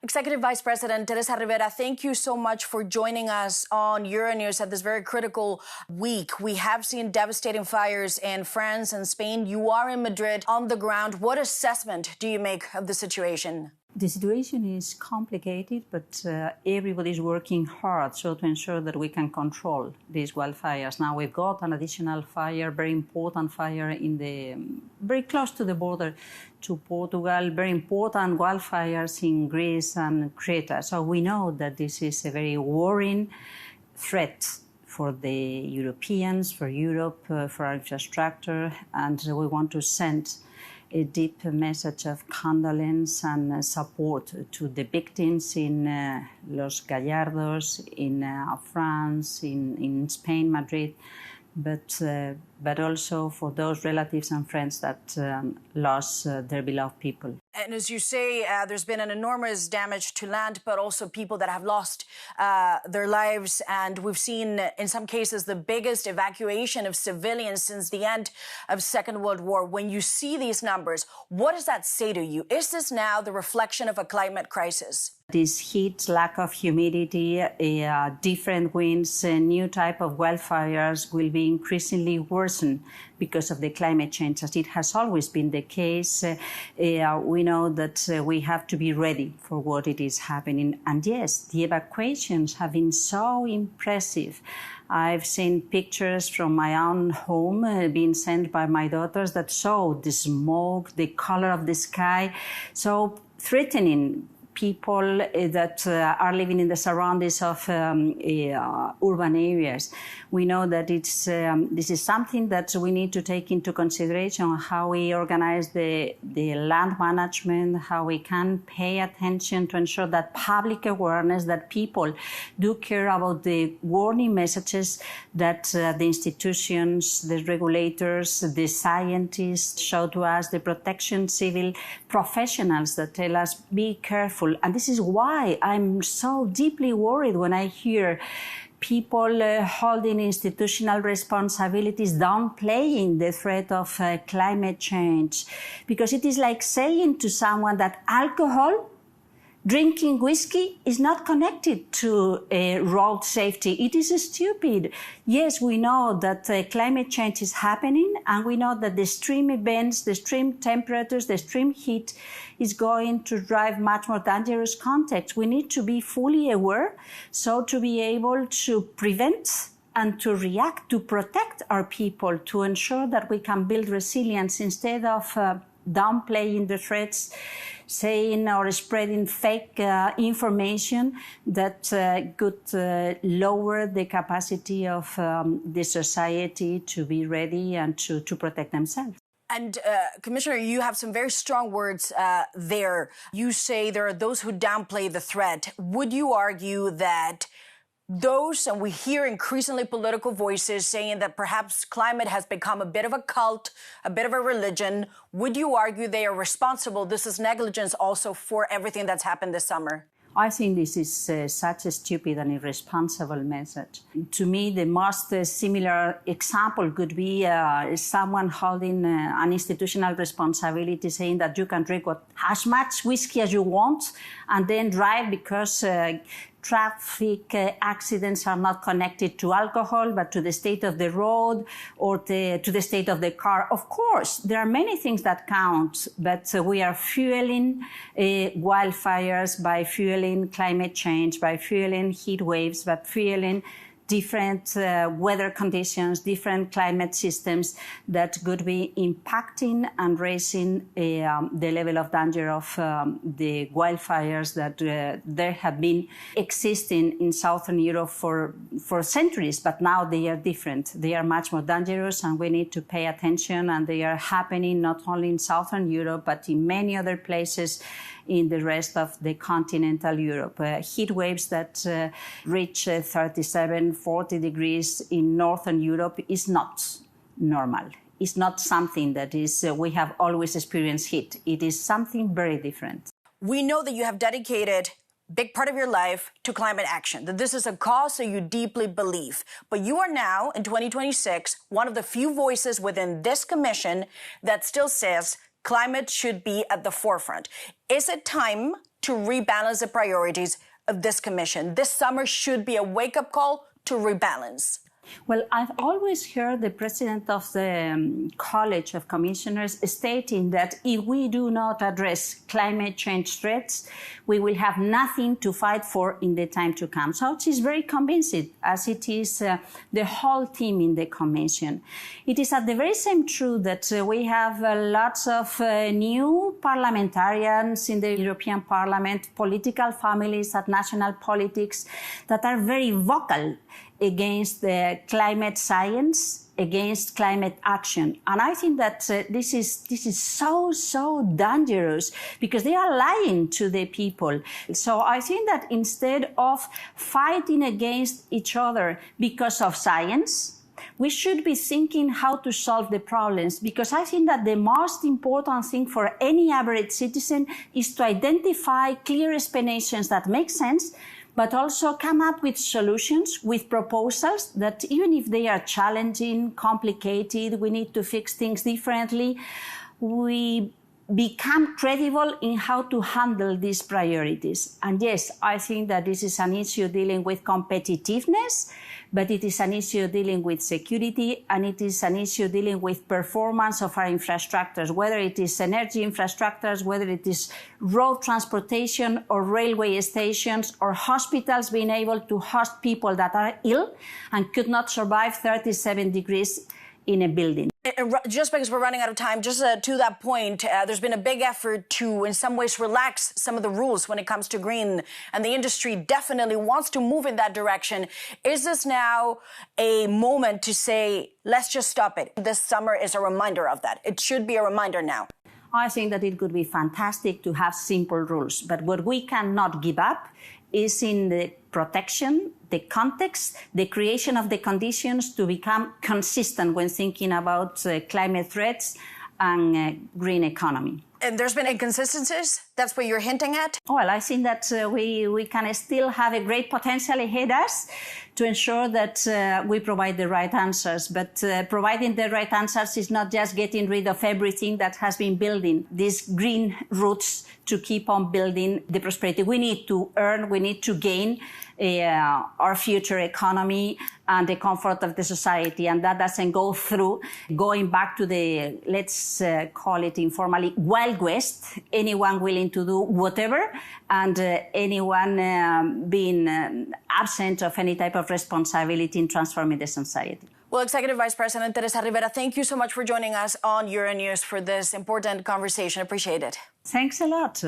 Executive Vice President Teresa Ribera, thank you so much for joining us on Euronews at this very critical week. We have seen devastating fires in France and Spain. You are in Madrid on the ground. What assessment do you make of the situation? The situation is complicated, but everybody is working hard to ensure that we can control these wildfires. Now we've got an additional fire, very important fire very close to the border to Portugal, very important wildfires in Greece and Crete. So we know that this is a very worrying threat for the Europeans, for Europe, for our infrastructure, and we want to send a deep message of condolence and support to the victims in Los Gallardos, in France, in Spain, Madrid, but also for those relatives and friends that lost their beloved people. And as you say, there's been an enormous damage to land, but also people that have lost their lives. And we've seen, in some cases, the biggest evacuation of civilians since the end of Second World War. When you see these numbers, what does that say to you? Is this now the reflection of a climate crisis? This heat, lack of humidity, different winds, a new type of wildfires will be increasingly worsened because of the climate change, as it has always been the case. We know that we have to be ready for what it is happening. And yes, the evacuations have been so impressive. I've seen pictures from my own home being sent by my daughters that show the smoke, the color of the sky, so threatening people that are living in the surroundings of urban areas. We know that this is something that we need to take into consideration, how we organize the land management, how we can pay attention to ensure that public awareness, that people do care about the warning messages that the institutions, the regulators, the scientists show to us, the protection civil professionals that tell us, be careful. And this is why I'm so deeply worried when I hear people holding institutional responsibilities, downplaying the threat of climate change. Because it is like saying to someone that alcohol, drinking whiskey is not connected to road safety. It is stupid. Yes, we know that climate change is happening, and we know that the extreme events, the extreme temperatures, the extreme heat is going to drive much more dangerous contexts. We need to be fully aware, so to be able to prevent and to react, to protect our people, to ensure that we can build resilience instead of downplaying the threats, saying or spreading fake information that could lower the capacity of the society to be ready and to protect themselves. And Commissioner, you have some very strong words there. You say there are those who downplay the threat. Would you argue that those, and we hear increasingly political voices saying that perhaps climate has become a bit of a cult, a bit of a religion, would you argue they are responsible? This is negligence also for everything that's happened this summer. I think this is such a stupid and irresponsible message. To me, the most similar example could be someone holding an institutional responsibility, saying that you can drink as much whiskey as you want and then drive because traffic accidents are not connected to alcohol, but to the state of the road or to the state of the car. Of course, there are many things that count, but we are fueling wildfires by fueling climate change, by fueling heat waves, by fueling different weather conditions, different climate systems that could be impacting and raising the level of danger of the wildfires that there have been existing in Southern Europe for centuries, but now they are different. They are much more dangerous, and we need to pay attention, and they are happening not only in Southern Europe, but in many other places in the rest of the continental Europe. Heat waves that reach 37, 40 degrees in Northern Europe is not normal. It's not something that is we have always experienced heat. It is something very different. We know that you have dedicated a big part of your life to climate action, that this is a cause that you deeply believe. But you are now, in 2026, one of the few voices within this commission that still says climate should be at the forefront. Is it time to rebalance the priorities of this commission? This summer should be a wake-up call to rebalance. Well, I've always heard the president of the College of Commissioners stating that if we do not address climate change threats, we will have nothing to fight for in the time to come. So it is very convincing, as it is the whole team in the Commission. It is at the very same truth that we have lots of new parliamentarians in the European Parliament, political families at national politics that are very vocal against the climate science, against climate action. And I think that this is so dangerous because they are lying to the people. So I think that instead of fighting against each other because of science, we should be thinking how to solve the problems, because I think that the most important thing for any average citizen is to identify clear explanations that make sense, but also come up with solutions, with proposals that even if they are challenging, complicated, we need to fix things differently, we become credible in how to handle these priorities. And yes, I think that this is an issue dealing with competitiveness, but it is an issue dealing with security, and it is an issue dealing with performance of our infrastructures, whether it is energy infrastructures, whether it is road transportation or railway stations or hospitals being able to host people that are ill and could not survive 37 degrees in a building. Just because we're running out of time, just to that point, there's been a big effort to, in some ways, relax some of the rules when it comes to green, and the industry definitely wants to move in that direction. Is this now a moment to say, let's just stop it? This summer is a reminder of that. It should be a reminder now. I think that it could be fantastic to have simple rules, but what we cannot give up is in the protection, the context, the creation of the conditions to become consistent when thinking about climate threats and green economy. And there's been inconsistencies? That's what you're hinting at? Well, I think that we can still have a great potential ahead of us to ensure that we provide the right answers. But providing the right answers is not just getting rid of everything that has been building these green roots to keep on building the prosperity. We need to earn, we need to gain our future economy and the comfort of the society. And that doesn't go through going back to the, let's call it informally, Wild West, anyone willing to do whatever, and anyone being absent of any type of responsibility in transforming the society. Well, Executive Vice President Teresa Ribera, thank you so much for joining us on Euronews for this important conversation. Appreciate it. Thanks a lot.